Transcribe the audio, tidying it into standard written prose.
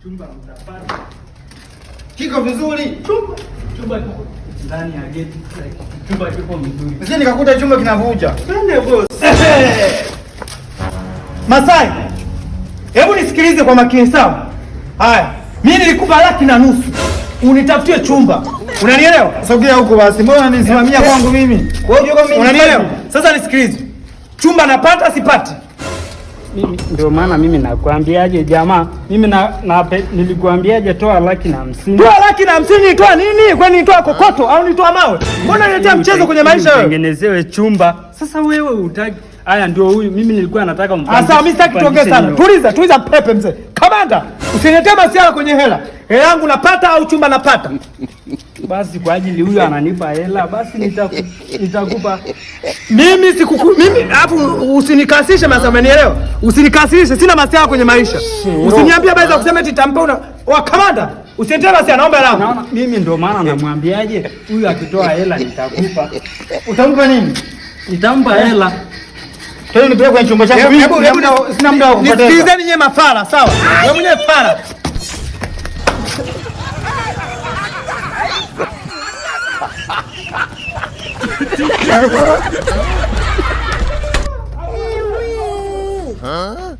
Chumba mtapata. Kiko vizuri. Chumba kiko ndani ya geti. Chumba kiko vizuri. Sisi nikakuta chumba kinavuja. Twende boss. Masai. Hebu nisikilize kwa makini sawa? Haya. Mimi nilikupa 1,500,000. Unitafutie chumba. Unanielewa? Sogea huko basi. Mbona unisimamia kwangu mimi? Wewe unajua mimi unanielewa? Sasa nisikilize. Chumba napata sipati? Mimi ndio maana mimi nakwambiaje jamaa, mimi nilikuambiaje toa 1,50,000. Toa 1,50,000 nitoa nini? Kwani nitoa kokoto au nitoa mawe? Mbona unaletea mchezo kwenye maisha wewe? Tengenezewe chumba. Sasa wewe utaki. Haya ndio huyu mimi nilikuwa nataka Sasa mimi sitaki tuongee sana. Tuliza pepe mzee. Kamanda, usiniletee masiala kwenye hela. Hela yangu napata au chumba napata? Basi kwa ajili huyu ananipa hela, basi nitakupa. Mimi hapo usinikasishe masa, umenielewa? Usinikasishe, sina masiala kwenye maisha. Usiniambie basi kusema eti tampa wa kamanda. Usiniletee masiala, naomba hela. Naona mimi ndio maana namwambiaje, huyu akitoa hela nitakupa. Utampa nini? Nitampa hela. Tena nipeleke kwenye chumba changu. Sina muda wa kupoteza. Nisikilizeni nyewe mafala, sawa? Wewe mwenyewe fala. Huh?